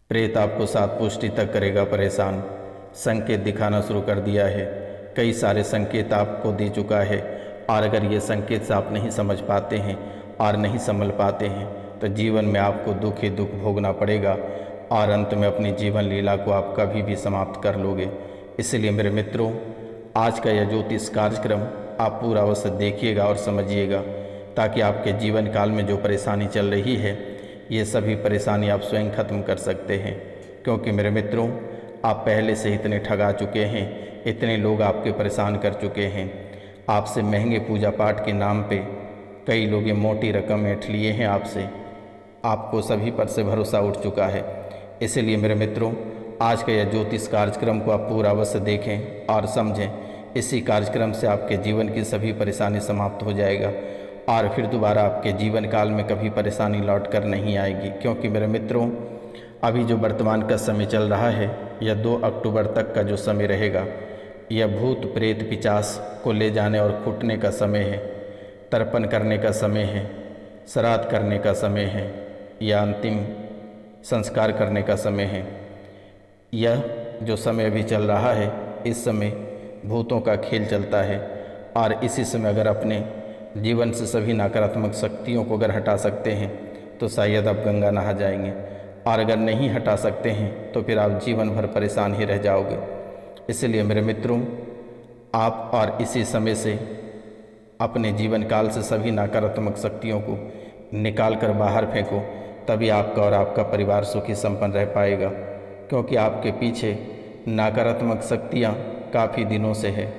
प्रेत आपको 7 पुष्टि तक करेगा परेशान। संकेत दिखाना शुरू कर दिया है, कई सारे संकेत आपको दे चुका है। और अगर ये संकेत से आप नहीं समझ पाते हैं और नहीं संभल पाते हैं तो जीवन में आपको दुख ही दुख भोगना पड़ेगा और अंत में अपनी जीवन लीला को आप कभी भी समाप्त कर लोगे। इसलिए मेरे मित्रों, आज का यह ज्योतिष कार्यक्रम आप पूरा अवश्य देखिएगा और समझिएगा, ताकि आपके जीवन काल में जो परेशानी चल रही है ये सभी परेशानी आप स्वयं खत्म कर सकते हैं। क्योंकि मेरे मित्रों, आप पहले से इतने ठगा चुके हैं, इतने लोग आपके परेशान कर चुके हैं। आपसे महंगे पूजा पाठ के नाम पे कई लोग ये मोटी रकम ऐंठ लिए हैं आपसे। आपको सभी पर से भरोसा उठ चुका है। इसलिए मेरे मित्रों, आज का यह ज्योतिष कार्यक्रम को आप पूरा अवश्य देखें और समझें। इसी कार्यक्रम से आपके जीवन की सभी परेशानी समाप्त हो जाएगा और फिर दोबारा आपके जीवन काल में कभी परेशानी लौट कर नहीं आएगी। क्योंकि मेरे मित्रों, अभी जो वर्तमान का समय चल रहा है यह 2 अक्टूबर तक का जो समय रहेगा, यह भूत प्रेत पिशाच को ले जाने और कूटने का समय है, तर्पण करने का समय है, श्राद्ध करने का समय है या अंतिम संस्कार करने का समय है। यह जो समय अभी चल रहा है, इस समय भूतों का खेल चलता है और इसी समय अगर अपने जीवन से सभी नकारात्मक शक्तियों को अगर हटा सकते हैं तो शायद आप गंगा नहा जाएंगे, और अगर नहीं हटा सकते हैं तो फिर आप जीवन भर परेशान ही रह जाओगे। इसलिए मेरे मित्रों, आप और इसी समय से अपने जीवन काल से सभी नकारात्मक शक्तियों को निकाल कर बाहर फेंको, तभी आपका और आपका परिवार सुखी संपन्न रह पाएगा। क्योंकि आपके पीछे नकारात्मक शक्तियाँ काफ़ी दिनों से है,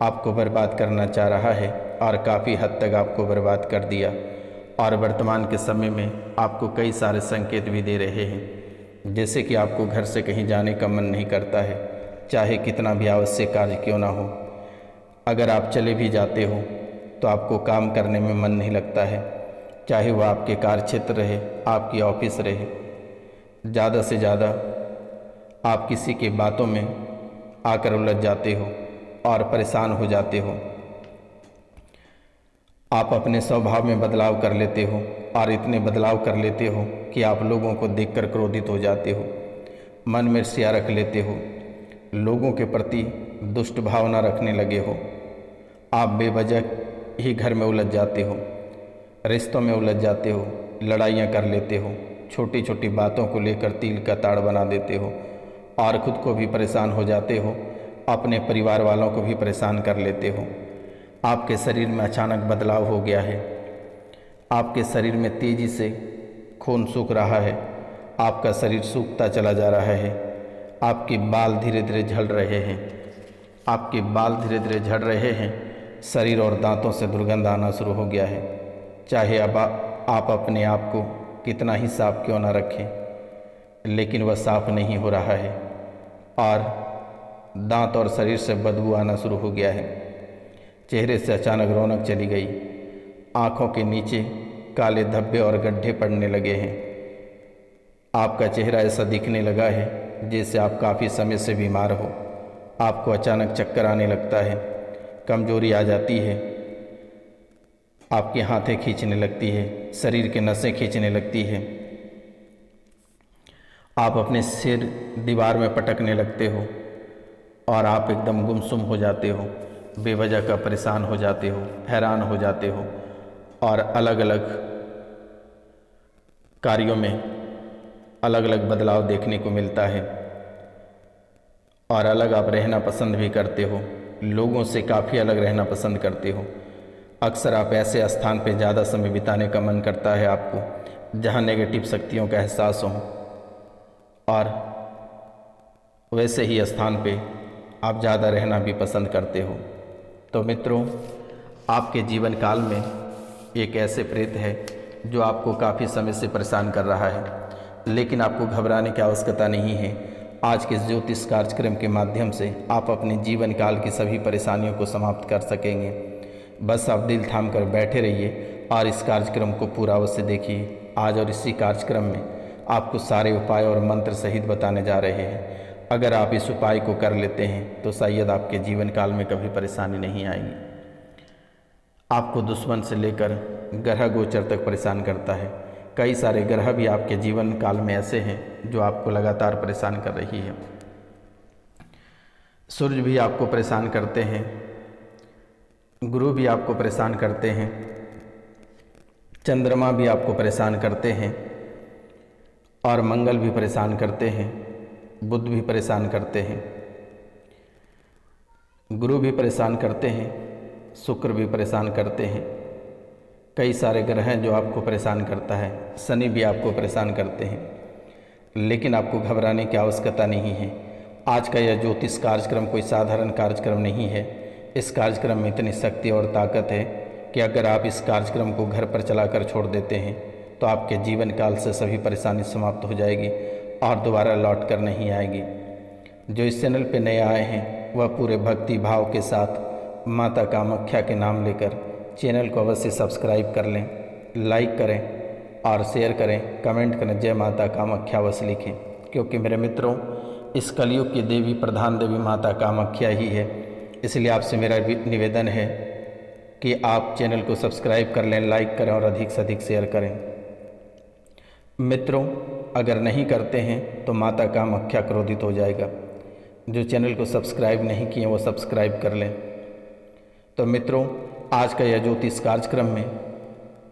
आपको बर्बाद करना चाह रहा है और काफ़ी हद तक आपको बर्बाद कर दिया। और वर्तमान के समय में आपको कई सारे संकेत भी दे रहे हैं, जैसे कि आपको घर से कहीं जाने का मन नहीं करता है, चाहे कितना भी आवश्यक कार्य क्यों ना हो। अगर आप चले भी जाते हो तो आपको काम करने में मन नहीं लगता है, चाहे वह आपके कार्य क्षेत्र रहे, आपकी ऑफिस रहे। ज़्यादा से ज़्यादा आप किसी के बातों में आकर उलझ जाते हो और परेशान हो जाते हो। आप अपने स्वभाव में बदलाव कर लेते हो और इतने बदलाव कर लेते हो कि आप लोगों को देखकर क्रोधित हो जाते हो, मन में ईर्ष्या रख लेते हो, लोगों के प्रति दुष्ट भावना रखने लगे हो। आप बेवजह ही घर में उलझ जाते हो, रिश्तों में उलझ जाते हो, लड़ाइयाँ कर लेते हो, छोटी छोटी बातों को लेकर तिल का ताड़ बना देते हो और ख़ुद को भी परेशान हो जाते हो, अपने परिवार वालों को भी परेशान कर लेते हो। आपके शरीर में अचानक बदलाव हो गया है, आपके शरीर में तेज़ी से खून सूख रहा है, आपका शरीर सूखता चला जा रहा है, आपके बाल धीरे धीरे झड़ रहे हैं, आपके बाल धीरे धीरे झड़ रहे हैं, शरीर और दांतों से दुर्गंध आना शुरू हो गया है। चाहे अब आप अपने आप को कितना ही साफ क्यों ना रखें, लेकिन वह साफ नहीं हो रहा है और दांत और शरीर से बदबू आना शुरू हो गया है। चेहरे से अचानक रौनक चली गई, आँखों के नीचे काले धब्बे और गड्ढे पड़ने लगे हैं। आपका चेहरा ऐसा दिखने लगा है जैसे आप काफ़ी समय से बीमार हो। आपको अचानक चक्कर आने लगता है, कमजोरी आ जाती है, आपकी हाथें खींचने लगती है, शरीर के नसें खींचने लगती है, आप अपने सिर दीवार में पटकने लगते हो और आप एकदम गुमसुम हो जाते हो, बेवजह का परेशान हो जाते हो, हैरान हो जाते हो और अलग अलग कार्यों में अलग अलग बदलाव देखने को मिलता है और अलग आप रहना पसंद भी करते हो, लोगों से काफ़ी अलग रहना पसंद करते हो। अक्सर आप ऐसे स्थान पे ज़्यादा समय बिताने का मन करता है आपको जहाँ नेगेटिव शक्तियों का एहसास हो, और वैसे ही स्थान पे आप ज़्यादा रहना भी पसंद करते हो। तो मित्रों, आपके जीवन काल में एक ऐसे प्रेत है जो आपको काफ़ी समय से परेशान कर रहा है, लेकिन आपको घबराने की आवश्यकता नहीं है। आज के ज्योतिष कार्यक्रम के माध्यम से आप अपने जीवन काल की सभी परेशानियों को समाप्त कर सकेंगे। बस आप दिल थाम कर बैठे रहिए और इस कार्यक्रम को पूरा अवश्य देखिए। आज और इसी कार्यक्रम में आपको सारे उपाय और मंत्र सहित बताने जा रहे हैं। अगर आप इस उपाय को कर लेते हैं तो शायद आपके जीवन काल में कभी परेशानी नहीं आएगी। आपको दुश्मन से लेकर ग्रह गोचर तक परेशान करता है, कई सारे ग्रह भी आपके जीवन काल में ऐसे हैं जो आपको लगातार परेशान कर रही है। सूर्य भी आपको परेशान करते हैं, गुरु भी आपको परेशान करते हैं, चंद्रमा भी आपको परेशान करते हैं और मंगल भी परेशान करते हैं, बुध भी परेशान करते हैं, गुरु भी परेशान करते हैं, शुक्र भी परेशान करते हैं। कई सारे ग्रह हैं जो आपको परेशान करता है, शनि भी आपको परेशान करते हैं। लेकिन आपको घबराने की आवश्यकता नहीं है। आज का यह ज्योतिष कार्यक्रम कोई साधारण कार्यक्रम नहीं है। इस कार्यक्रम में इतनी शक्ति और ताकत है कि अगर आप इस कार्यक्रम को घर पर चलाकर छोड़ देते हैं तो आपके जीवन काल से सभी परेशानी समाप्त हो जाएगी और दोबारा लौट कर नहीं आएगी। जो इस चैनल पर नए आए हैं वह पूरे भक्ति भाव के साथ माता कामाख्या के नाम लेकर चैनल को अवश्य सब्सक्राइब कर लें, लाइक करें और शेयर करें, कमेंट करें जय माता कामाख्या अवश्य लिखें। क्योंकि मेरे मित्रों, इस कलयुग की देवी, प्रधान देवी माता कामाख्या ही है। इसलिए आपसे मेरा निवेदन है कि आप चैनल को सब्सक्राइब कर लें, लाइक करें और अधिक से अधिक शेयर करें। मित्रों, अगर नहीं करते हैं तो माता कामाख्या क्रोधित हो जाएगा। जो चैनल को सब्सक्राइब नहीं किए वो सब्सक्राइब कर लें। तो मित्रों, आज का यह ज्योतिष कार्यक्रम में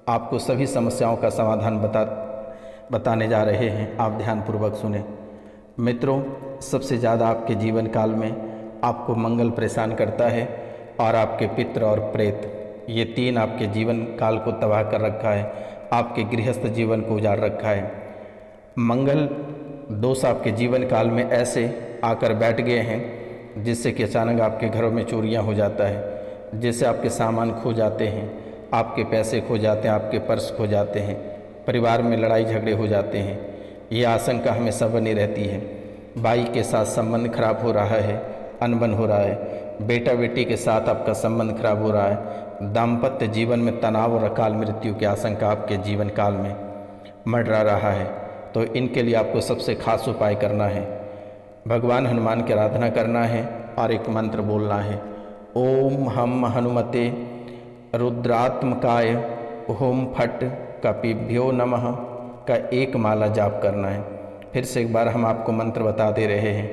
आपको सभी समस्याओं का समाधान बताने जा रहे हैं। आप ध्यानपूर्वक सुने। मित्रों, सबसे ज़्यादा आपके जीवन काल में आपको मंगल परेशान करता है और आपके पितृ और प्रेत, ये तीन आपके जीवन काल को तबाह कर रखा है, आपके गृहस्थ जीवन को उजाड़ रखा है। मंगल दोष आपके जीवन काल में ऐसे आकर बैठ गए हैं जिससे कि अचानक आपके घरों में चोरियां हो जाता है, जिससे आपके सामान खो जाते हैं, आपके पैसे खो जाते हैं, आपके पर्स खो जाते हैं, परिवार में लड़ाई झगड़े हो जाते हैं। ये आशंका हमेशा बनी रहती है। भाई के साथ संबंध खराब हो रहा है, अनबन हो रहा है, बेटा बेटी के साथ आपका संबंध खराब हो रहा है, दाम्पत्य जीवन में तनाव और अकाल मृत्यु की आशंका आपके जीवन काल में मंडरा रहा है। तो इनके लिए आपको सबसे खास उपाय करना है, भगवान हनुमान की आराधना करना है और एक मंत्र बोलना है, ओम हम हनुमते रुद्रात्मकाय ओम फट कपिभ्यो नमः का एक माला जाप करना है। फिर से एक बार हम आपको मंत्र बता दे रहे हैं,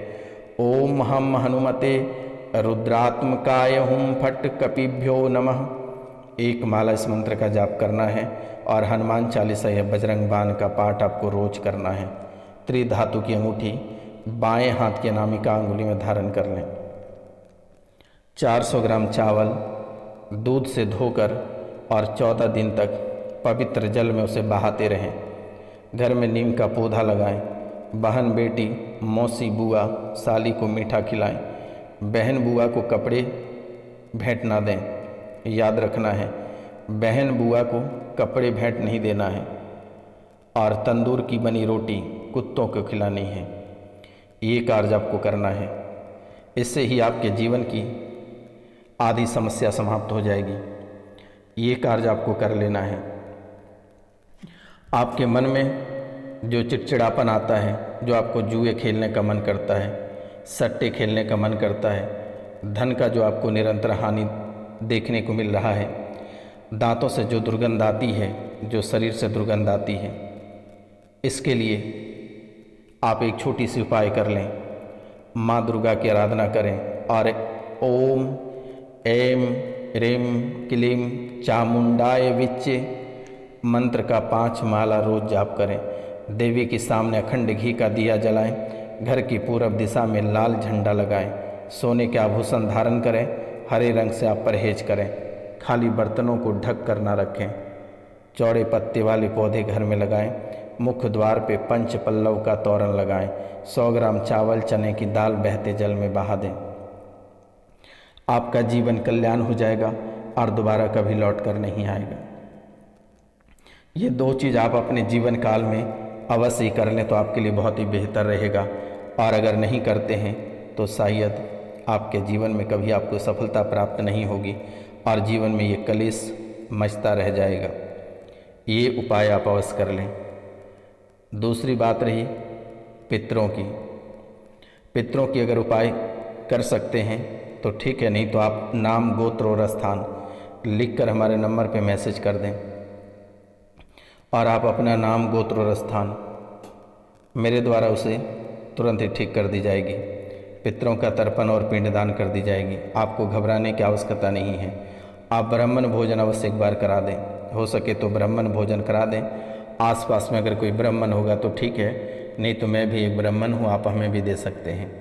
ओम हम हनुमते रुद्रात्मकाय ओम फट कपिभ्यो नमः। एक माला इस मंत्र का जाप करना है और हनुमान चालीसा या बजरंग बाण का पाठ आपको रोज करना है। त्रिधातु की अंगूठी बाएं हाथ की अनामिका अंगुली में धारण कर लें। 400 ग्राम चावल दूध से धोकर और 14 दिन तक पवित्र जल में उसे बहाते रहें। घर में नीम का पौधा लगाएं। बहन बेटी, मौसी, बुआ, साली को मीठा खिलाएं। बहन बुआ को कपड़े भेंट ना दें। याद रखना है, बहन बुआ को कपड़े भेंट नहीं देना है और तंदूर की बनी रोटी कुत्तों को खिलानी है। ये कार्य आपको करना है। इससे ही आपके जीवन की आधी समस्या समाप्त हो जाएगी। ये कार्य आपको कर लेना है। आपके मन में जो चिड़चिड़ापन आता है, जो आपको जुए खेलने का मन करता है, सट्टे खेलने का मन करता है, धन का जो आपको निरंतर हानि देखने को मिल रहा है, दांतों से जो दुर्गंध आती है, जो शरीर से दुर्गंध आती है, इसके लिए आप एक छोटी सी उपाय कर लें। माँ दुर्गा की आराधना करें और ओम ऐं ह्रीं क्लीं चामुंडाय विच्चे मंत्र का 5 माला रोज जाप करें। देवी के सामने अखंड घी का दिया जलाएं। घर की पूरब दिशा में लाल झंडा लगाएं। सोने के आभूषण धारण करें। हरे रंग से आप परहेज करें। खाली बर्तनों को ढक कर ना रखें। चौड़े पत्ते वाले पौधे घर में लगाएं। मुख्य द्वार पे पंच पल्लव का तोरण लगाएं। 100 ग्राम चावल चने की दाल बहते जल में बहा दें। आपका जीवन कल्याण हो जाएगा और दोबारा कभी लौट कर नहीं आएगा। ये 2 चीज़ आप अपने जीवन काल में अवश्य ही कर लें तो आपके लिए बहुत ही बेहतर रहेगा। और अगर नहीं करते हैं तो शायद आपके जीवन में कभी आपको सफलता प्राप्त नहीं होगी और जीवन में ये कलेश मचता रह जाएगा। ये उपाय आप अवश्य कर लें। दूसरी बात रही पितरों की। पितरों की अगर उपाय कर सकते हैं तो ठीक है, नहीं तो आप नाम, गोत्र और स्थान लिखकर हमारे नंबर पे मैसेज कर दें और आप अपना नाम, गोत्र और स्थान मेरे द्वारा उसे तुरंत ही ठीक कर दी जाएगी। पितरों का तर्पण और पिंडदान कर दी जाएगी। आपको घबराने की आवश्यकता नहीं है। आप ब्राह्मण भोजन अवश्य एक बार करा दें, हो सके तो ब्राह्मण भोजन करा दें। आसपास में अगर कोई ब्राह्मण होगा तो ठीक है, नहीं तो मैं भी एक ब्राह्मण हूँ, आप हमें भी दे सकते हैं।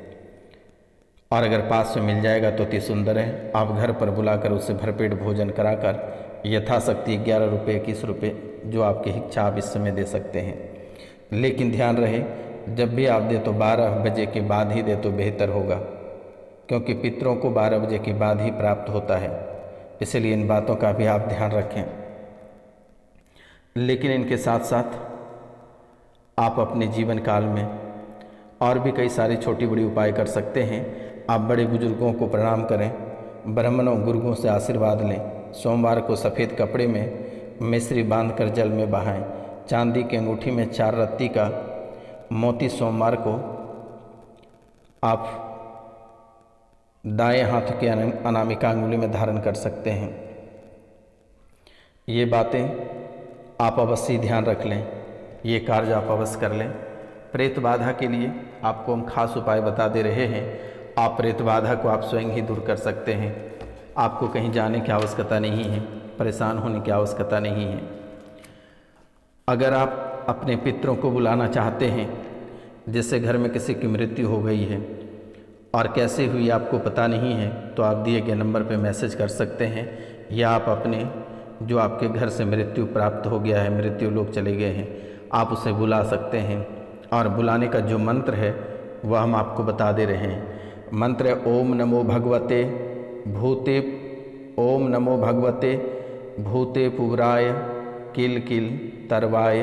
और अगर पास में मिल जाएगा तो अति सुंदर है। आप घर पर बुलाकर उसे भरपेट भोजन कराकर यथाशक्ति 11 रुपये, 21 रुपये जो आपकी इच्छा आप इस समय दे सकते हैं। लेकिन ध्यान रहे, जब भी आप दे तो 12 बजे के बाद ही दे तो बेहतर होगा, क्योंकि पितरों को 12 बजे के बाद ही प्राप्त होता है। इसलिए इन बातों का भी आप ध्यान रखें। लेकिन इनके साथ साथ आप अपने जीवन काल में और भी कई सारे छोटी बड़ी उपाय कर सकते हैं। आप बड़े बुजुर्गों को प्रणाम करें, ब्राह्मणों गुरुओं से आशीर्वाद लें। सोमवार को सफ़ेद कपड़े में मिश्री बांधकर जल में बहाएं। चांदी की अंगूठी में 4 रत्ती का मोती सोमवार को आप दाएं हाथ के अनामिका अंगुली में धारण कर सकते हैं। ये बातें आप अवश्य ध्यान रख लें, ये कार्य आप अवश्य कर लें। प्रेत बाधा के लिए आपको हम खास उपाय बता दे रहे हैं। आप प्रेत बाधा को आप स्वयं ही दूर कर सकते हैं। आपको कहीं जाने की आवश्यकता नहीं है, परेशान होने की आवश्यकता नहीं है। अगर आप अपने पितरों को बुलाना चाहते हैं, जिससे घर में किसी की मृत्यु हो गई है और कैसे हुई आपको पता नहीं है, तो आप दिए गए नंबर पर मैसेज कर सकते हैं, या आप अपने जो आपके घर से मृत्यु प्राप्त हो गया है, मृत्यु लोग चले गए हैं, आप उसे बुला सकते हैं। और बुलाने का जो मंत्र है वह हम आपको बता दे रहे हैं। मंत्र है ओम नमो भगवते भूते, ओम नमो भगवते भूते पुवराय किल किल तरवाय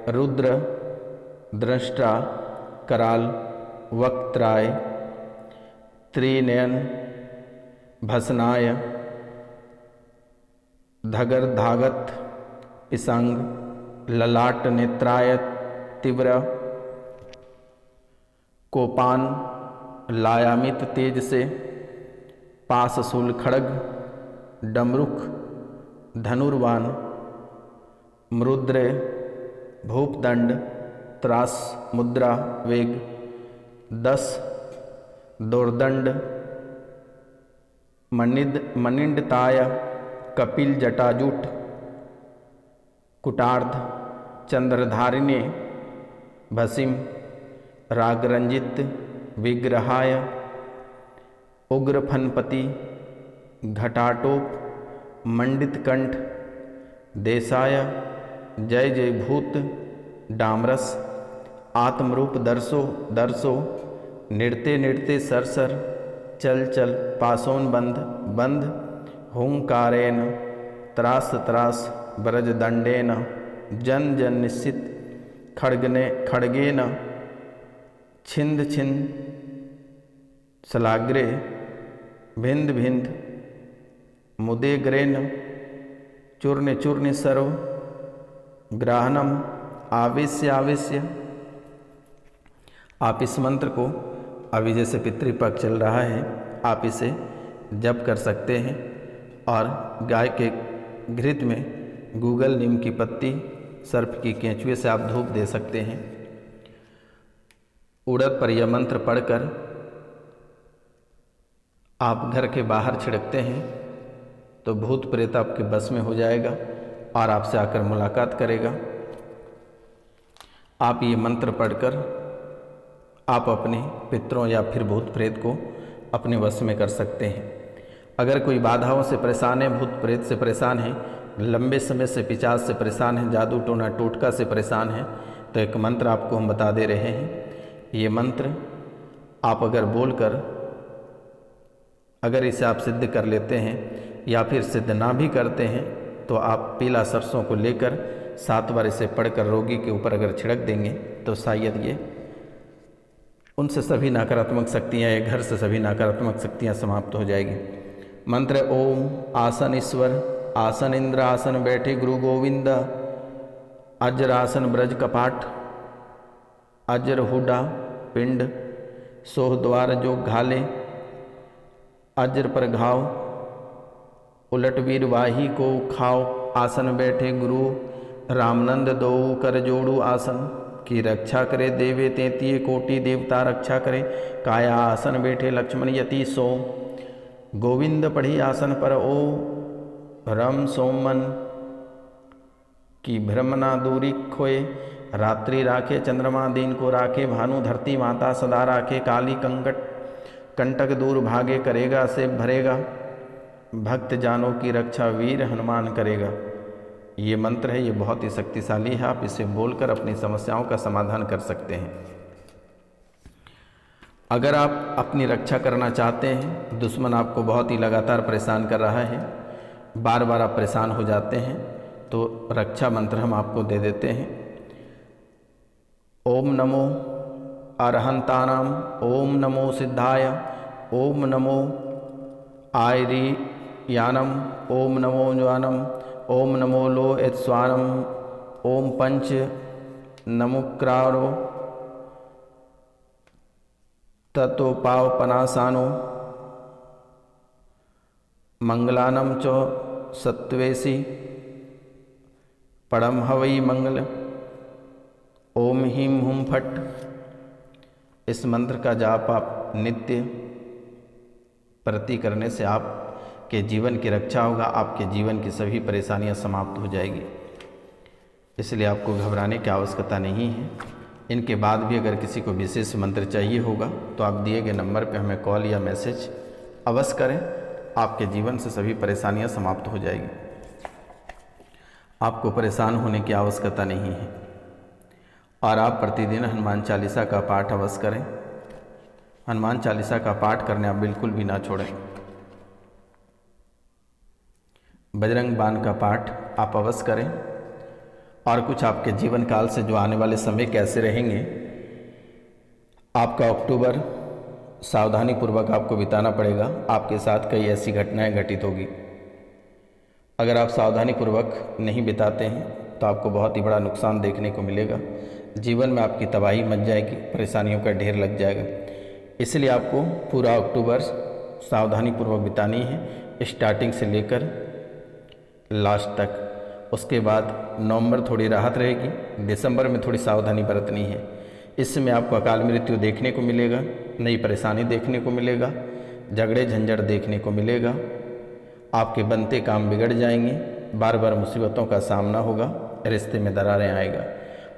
रुद्र दृष्टा कराल वक्त्राय त्रिनयन भसनाय धगर धागत पिसंग ललाट नेत्राय तीव्र कोपान लायामित तेज से पास शूल खड़ग डमरुख धनुर्वान मृद्र भूपदंड त्रास मुद्रा वेग 10 दोर्दंड मनिंडताय कपिल जटाजूट कुटार्ध चंद्रधारिणे भसिम रागरंजित विग्रहाय उग्रफनपति घटाटोप मंडित कंठ देशाय जय जय भूत डामरस आत्मरूप दर्शो दर्शो नृत्य नृत्य सरसर चल चल पासोन बंध बंध हुंकारेण त्रास त्रास ब्रजदंडेन जन जन निश्चित खड्गेन छिंद छिंद सलाग्रे भिंद भिंद मुदेग्रेन चूर्ण चूर्ण सर्व ग्राहनम आवेश्य आवेश्य। आप इस मंत्र को अभी जैसे पितृपक्ष चल रहा है, आप इसे जप कर सकते हैं। और गाय के घृत में गूगल नीम की पत्ती सर्प की केंचुए से आप धूप दे सकते हैं। उड़द पर यह मंत्र पढ़कर आप घर के बाहर छिड़कते हैं तो भूत प्रेत आपके बस में हो जाएगा और आपसे आकर मुलाकात करेगा। आप ये मंत्र पढ़कर आप अपने पितरों या फिर भूत प्रेत को अपने वश में कर सकते हैं। अगर कोई बाधाओं से परेशान है, भूत प्रेत से परेशान है, लंबे समय से पिशाच से परेशान है, जादू टोना टोटका से परेशान है, तो एक मंत्र आपको हम बता दे रहे हैं। ये मंत्र आप अगर बोलकर अगर इसे आप सिद्ध कर लेते हैं या फिर सिद्ध ना भी करते हैं, तो आप पीला सरसों को लेकर 7 बार इसे पढ़कर रोगी के ऊपर अगर छिड़क देंगे तो शायद ये उनसे सभी नकारात्मक शक्तियाँ या घर से सभी नकारात्मक शक्तियाँ समाप्त हो जाएगी। मंत्र ओम आसन ईश्वर आसन इंद्र आसन बैठे गुरु गोविंद अजर आसन ब्रज कपाट अजर हुडा पिंड सोह द्वार जो घाले अजर पर घाव उलट वीर वाही को खाओ आसन बैठे गुरु रामनंद दो कर जोड़ू आसन, की रक्षा करे देवे 33 कोटि देवता रक्षा करे। काया आसन बैठे लक्ष्मण यति सो, गोविंद पढ़ी आसन पर ओ रम सोमन। की भ्रम ना दूरी खोए, रात्रि राखे चंद्रमा दिन को राखे। भानु धरती माता सदा राखे, काली कंटक दूर भागे। करेगा से भरेगा, भक्त जानों की रक्षा वीर हनुमान करेगा। ये मंत्र है, ये बहुत ही शक्तिशाली है। आप इसे बोलकर अपनी समस्याओं का समाधान कर सकते हैं। अगर आप अपनी रक्षा करना चाहते हैं, दुश्मन आपको बहुत ही लगातार परेशान कर रहा है, बार बार आप परेशान हो जाते हैं, तो रक्षा मंत्र हम आपको दे देते हैं। ओम नमो अरहंतानाम, ओम नमो सिद्धाय, ओम नमो आयरियानम, ओम नमो ज्वानम, ओम नमो लो स्वानम, ओम पंच नमुक्रारो ततो पाव पनासानो, मंगलानम चो सत्वेसी पड़म हवई मंगल। ओम हीम हुम फट। इस मंत्र का जाप आप नित्य प्रति करने से आपके जीवन की रक्षा होगा, आपके जीवन की सभी परेशानियां समाप्त हो जाएगी। इसलिए आपको घबराने की आवश्यकता नहीं है। इनके बाद भी अगर किसी को विशेष मंत्र चाहिए होगा तो आप दिए गए नंबर पर हमें कॉल या मैसेज अवश्य करें, आपके जीवन से सभी परेशानियां समाप्त हो जाएगी। आपको परेशान होने की आवश्यकता नहीं है। और आप प्रतिदिन हनुमान चालीसा का पाठ अवश्य करें। हनुमान चालीसा का पाठ करने आप बिल्कुल भी ना छोड़ें। बजरंग बाण का पाठ आप अवश्य करें। और कुछ आपके जीवन काल से जो आने वाले समय कैसे रहेंगे, आपका अक्टूबर सावधानी पूर्वक आपको बिताना पड़ेगा। आपके साथ कई ऐसी घटनाएं घटित होगी। अगर आप सावधानी पूर्वक नहीं बिताते हैं तो आपको बहुत ही बड़ा नुकसान देखने को मिलेगा। जीवन में आपकी तबाही मच जाएगी, परेशानियों का ढेर लग जाएगा। इसलिए आपको पूरा अक्टूबर सावधानी पूर्वक बितानी है, स्टार्टिंग से लेकर लास्ट तक। उसके बाद नवंबर थोड़ी राहत रहेगी, दिसंबर में थोड़ी सावधानी बरतनी है। इसमें आपको अकाल मृत्यु देखने को मिलेगा, नई परेशानी देखने को मिलेगा, झगड़े झंझट देखने को मिलेगा, आपके बनते काम बिगड़ जाएंगे, बार बार मुसीबतों का सामना होगा, रिश्ते में दरारें आएगा।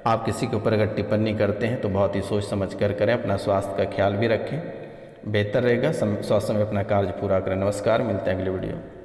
आप किसी के ऊपर अगर टिप्पणी करते हैं तो बहुत ही सोच समझ कर करें। अपना स्वास्थ्य का ख्याल भी रखें, बेहतर रहेगा। समय अपना कार्य पूरा करें। नमस्कार, मिलते हैं अगले वीडियो।